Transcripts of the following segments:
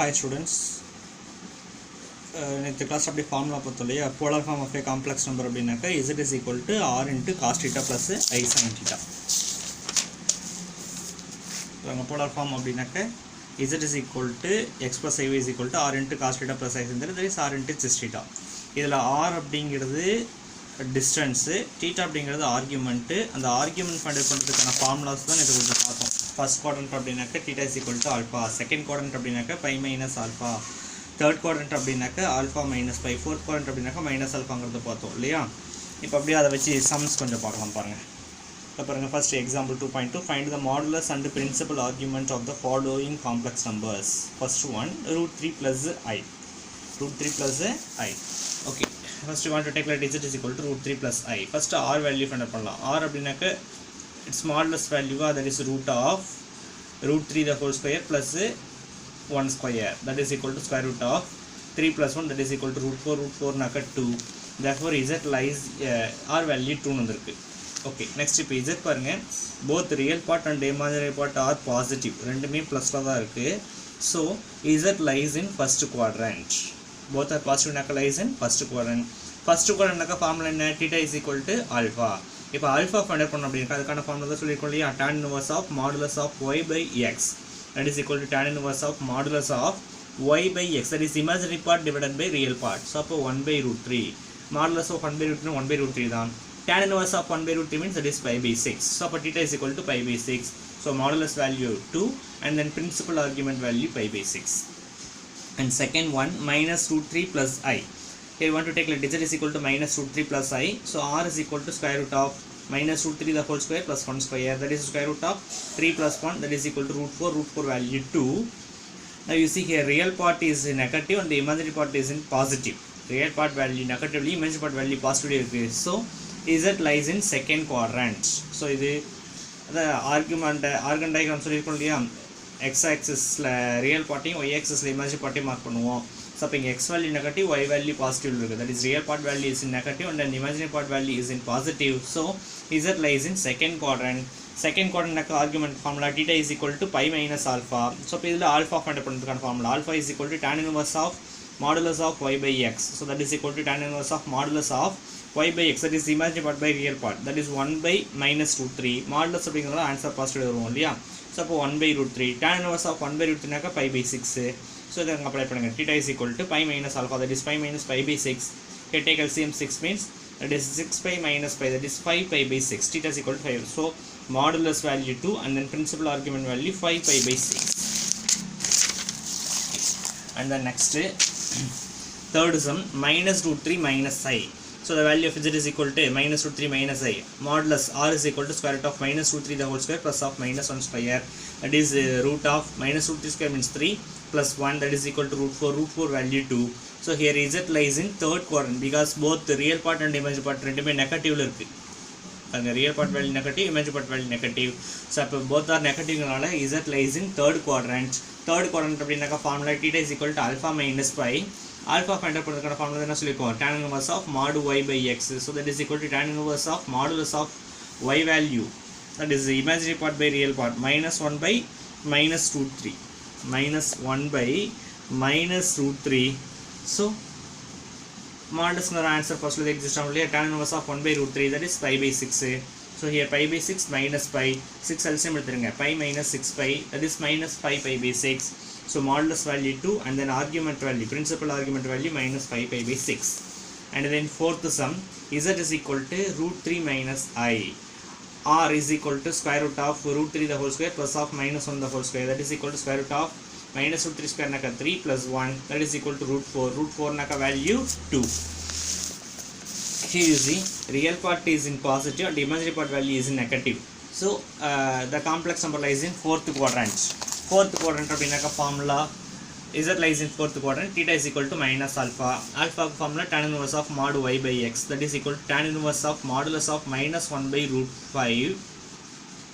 Hi students. In the class of the formula polar form of a complex number z is equal to r into cos theta plus I sin theta. Polar form of z is equal to x plus I is equal to r into cos theta plus I sin theta, that is r into cis theta. இதில் r அப்படிங்கிறது distance, theta அப்படிங்கிறது argument. அந்த argument find பண்ணுறதுக்கான formulas தான் இது கொஞ்சம் பார்த்தோம். First quadrant அப்படின்னாக்க theta is equal to alpha, second quadrant அப்படின்னாக்க pi minus alpha, third quadrant அப்படின்னாக்க alpha minus pi, fourth quadrant அப்படின்னாக்க minus alphaங்கிறது பார்த்தோம் இல்லையா. இப்போ அப்படியே அதை வச்சு sums கொஞ்சம் பார்க்கலாம் பாருங்கள். இப்போ பாருங்கள், first example 2.2, find the modulus and principal argument of the following complex numbers. First one, root 3 plus I. Root 3 plus I. Okay, first you want to take like z is equal to root 3 plus I. First r value find out பண்ணலாம். R அப்படின்னாக்க its modulus value, that is root of root 3 the whole square plus 1 square, that is equal to square root of 3 plus 1, that is equal to root 4 நாக்க 2. Therefore z lies r value 2 வந்திருக்கு. Okay, next இப்போ z பாருங்க, both real part and imaginary part are positive, ரெண்டுமே ப்ளஸ்ல தான் இருக்கு. So z lies in first quadrant. Both are positive நாக்க lies in first quadrant. First quadrant நாக்க formula என்ன, theta is equal to alpha. இப்போ alpha find out பண்ணணும் அப்படின்னா அதுக்கான formula தான் சொல்லியிருக்கோம் இல்லையா, tan inverse of modulus of y by x, that is equal to tan inverse of modulus of y by x, that is imaginary part divided by real part. So அப்போ 1 by root 3, modulus of 1 by root 3 1 by root 3 தான். Tan inverse of 1 by root 3 means that is pi by 6. So அப்போ theta is equal to pi by 6. So modulus value 2 and then principal argument value pi by 6. And second one, minus root 3 plus I. Here we want to take like z is equal to minus root 3 plus I. So r is equal to square root of minus root 3 the whole square plus 1 square, that is square root of 3 plus 1, that is equal to root 4 value 2. Now you see here real part is negative and the imaginary part is in positive. Real part value negatively, imaginary part value positively. So z lies in second quadrant. So this the argument diagram சொல்லிருக்கோம் இல்லையா, x axis real party, y axis imaginary party mark பண்ணுவோம். So இப்போ x value negative, y value positive இருக்கு, that is real part value is in negative and then imaginary part value is in positive. So z lies in second quadrant. Second quadrant நாக்க argument formula theta is equal to pi minus alpha. So இப்போ இதில் alpha find பண்ணுறதுக்கான formula, alpha is equal to tan inverse of modulus of y by x. So that is equal to tan inverse of modulus of y by x, that is imaginary part by real part, that is 1 by minus root 3. Modulus அப்படிங்கிறத answer positive வரும் இல்லையா. So அப்போ 1 by root 3, tan inverse of 1 by root 3 நாக்க pi by 6. So இதை apply பண்ணுங்க, theta is equal to pi minus alpha, that is pi minus pi by 6. Here take LCM 6 means that is 6 pi minus pi, that is 5 pi by 6. Theta is equal to 5. So modulus value 2 and then principal argument value 5 pi by 6. And then next third sum, minus root 3 minus I. So the value of z is equal to minus root 3 minus I. Modulus r is equal to square root of minus root 3 the whole square plus of minus 1 square, that is root of minus root 3 square means 3 plus 1, that is equal to root 4 value 2. So here z lies in third quadrant because both the real part and imaginary part ரெண்டுமே நெகட்டிவ்ல இருக்கு. அந்த real part value negative, imaginary part value negative. So அப்போ both are negative-னால z lies in third quadrant. Third quadrant அப்படின்னாக்க formula theta is equal to alpha minus pi. Alpha find out பண்ணுறதுக்கான formula என்ன சொல்லியிருக்கோம், tan inverse of mod y by x. So that is equal to tan inverse of modulus of y value, that is the imaginary part by real part, minus 1 by minus root 3. Minus 1 by minus root 3. So modulus answer first will exist only, tan inverse of 1 by root 3, that is pi by 6. So here pi by 6 minus pi, 6 LCM எடுத்துருங்க, pi minus 6 pi, that is minus 5 pi by 6. So modulus value 2 and then argument value, principal argument value minus 5 pi by 6. And then fourth sum, z is equal to root 3 minus I. R is equal to square root of root 3 the whole square plus of minus 1 the whole square, that is equal to square root of minus root 3 square naka 3 plus 1, that is equal to root 4. Root 4 naka value 2. Here you see real part is in positive and imaginary part value is in negative. So the complex number lies in fourth quadrant. Fourth quadrant அப்படின்னாக்க formula z lies in fourth quadrant, theta is equal to minus alpha. Alpha formula tan inverse of mod y by x, that is equal to tan inverse of modulus of minus 1 by root 5,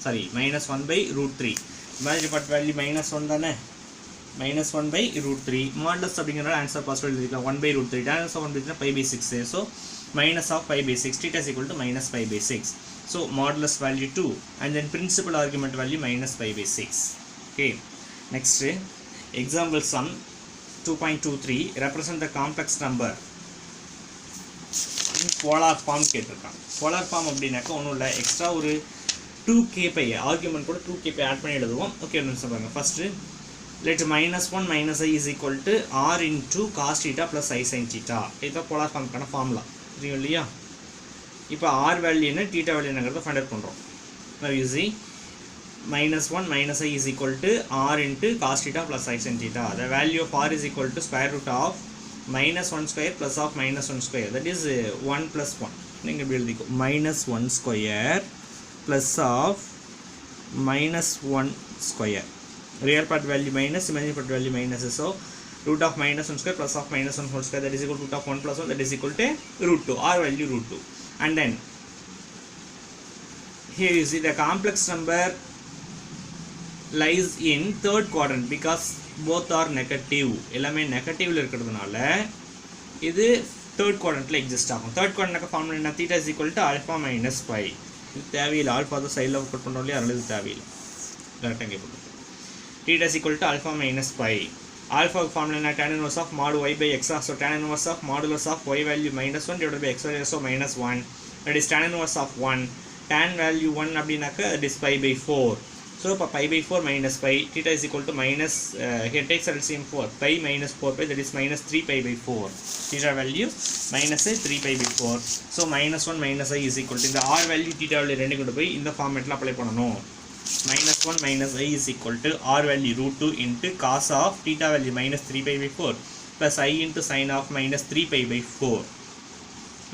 sorry minus 1 by root 3. Imaginary part value minus 1 தானே, minus 1 by root 3. Modulus அப்படிங்கிற answer positive எழுதிக்கலாம், 1 by root 3. tan inverse of 1 by 3 pi by 6. So minus of pi by 6, theta is equal to minus pi by 6. So modulus value 2 and then principal argument value minus pi by 6. Okay, next example sum, 2.23 represent the complex number in polar form கேட்டிருக்காங்க. polar form அப்படின்னாக்க ஒன்றும் இல்லை, extra ஒரு 2k by argument கூட 2k by add பண்ணி எழுதுவோம். Okay நிமிஷம் பாருங்க. First let -1 minus I is equal to r into cos theta plus I sin theta. இதுதான் polar formக்கான ஃபார்முலா தெரியும் இல்லையா? இப்போ r வேல்யூ என்ன θ வேல்யூ என்னங்கிறத ஃபைண்ட் அவுட் பண்ணுறோம். now you see -1 minus I is equal to r into cos theta plus I sin theta. The value of r is equal to square root of -1 square plus of -1 square, that is 1 plus 1. நீங்கள் எப்படி எழுதிக்கோ, -1 square plus of -1 square, real part value minus, imaginary part value minus, so root of -1 square plus of -1 whole square, that is equal to root of 1 plus 1, that is equal to root 2, r value root 2. And then here you see the complex number lies in third quadrant because both are negative. எல்லாமே நெகட்டிவ்ல இருக்கிறதுனால இது third குவாட்ரண்ட்ல exist ஆகும். Third குவாட்ரண்ட்க்கு formula என்ன, θ is equal to alpha minus pi. இது தேவையில்லை, alpha தான் சைடில் cut பண்ணுறோம் இல்லையா, அதனால இது தேவையில்லை, டேரெக்டாக இங்கே போட்டு θ is equal to alpha minus pi. Alpha formula என்ன, tan inverse of mod y by x, so tan inverse of modulus of y value -1 divided by x value, so -1, that is tan inverse of 1. tan value 1 அப்படின்னாக்க that is pi by 4. so இப்போ pi by 4 minus pi, θ is equal to minus, here takes LCM 4, pi minus 4 pi, that is minus 3 pi by 4. θ value minus 3 pi by 4. so -1 minus I is equal to, இந்த r value θ value ரெண்டு கொண்டு போய் இந்த ஃபார்மேட்டில் apply பண்ணணும். -1 minus I is equal to r value root 2 into cos of θ value minus 3 pi by 4 plus I into sin of minus 3 pi by 4.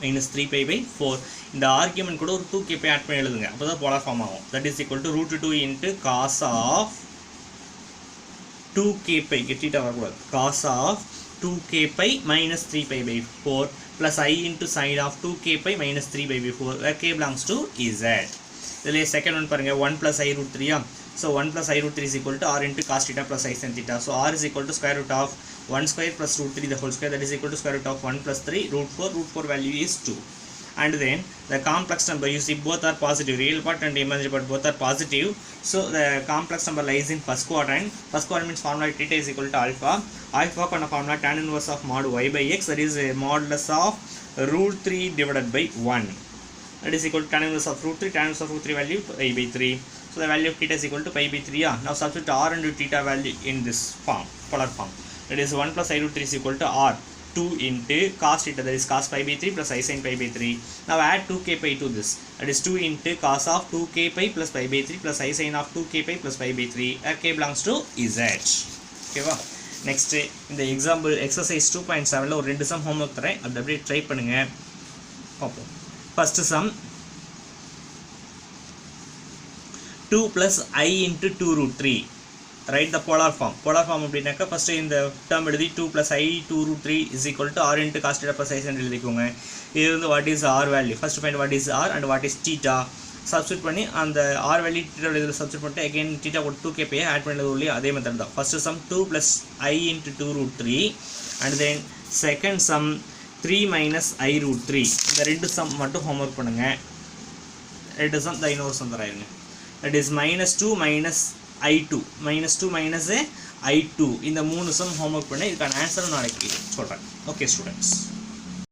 minus 3 pi by 4. இந்த argument கூட ஒரு 2k by add பண்ணி எழுதுங்க, அப்போ தான் polar form ஆகும். that is equal to root 2 into cos of 2k pi, θ வரக்கூடாது, cos of 2k pi minus 3 pi by 4 plus I into sin of 2k pi minus 3 pi by 4, where k belongs to z. இதில் second one பாருங்கள், 1 plus I root 3. so 1 plus I root 3 is equal to r into cos theta plus I sin theta. so r is equal to square root of 1 square plus root 3 the whole square, that is equal to square root of 1 plus 3 root 4. root 4 value is 2. and then the complex number, you see both are positive, real part and imaginary part both are positive, so the complex number lies in first quadrant. First quadrant means formula θ is equal to alpha. Alpha kana formula tan inverse of mod y by x, that is modulus of root 3 divided by 1, that is equal to tan inverse of root 3, tan inverse of root 3 value pi by 3. so the value of θ is equal to pi by 3. now substitute r and θ value in this form, polar form, that is 1 plus I root 3 is equal to r 2 into cos theta, that is cos pi by 3 plus I sin pi by 3. now add 2k pi to this, that is 2 into cos of 2k pi plus pi by 3 plus I sin of 2k pi plus pi by 3, k belongs to z. ஓகேவா? Next இந்த example exercise 2.7ல ஒரு 2 some homework தரேன், அது அப்படியே try பண்ணுங்க பார்ப்போம். First sum 2 plus I into 2 root 3. write the polar form. polar form அப்படின்னாக்க first இந்த டேர்ம் எழுதி 2 plus I 2 root 3 is equal to r into cos theta plus I sin எழுதிக்கோங்க. இது வந்து what is r value, first find what is r and what is theta, substitute பண்ணி அந்த r value theta இதில் substitute பண்ணிட்டு again theta ஒரு 2k by add பண்ணது உள்ளே அதே மெத்தட் தான். First sum 2 plus I into 2 root 3 and then second sum 3 minus I root 3. இந்த ரெண்டு சம் மட்டும் ஹோம்ஒர்க் பண்ணுங்க. ரெண்டு சம் தான் இன்னொரு some தராயிருங்க, that is -2 minus I2, -2 minus I2. இந்த மூணு சம் ஹோம்ஒர்க் பண்ணி இதுக்கான ஆன்சர் நாளைக்கு சொல்கிறேன். Okay students.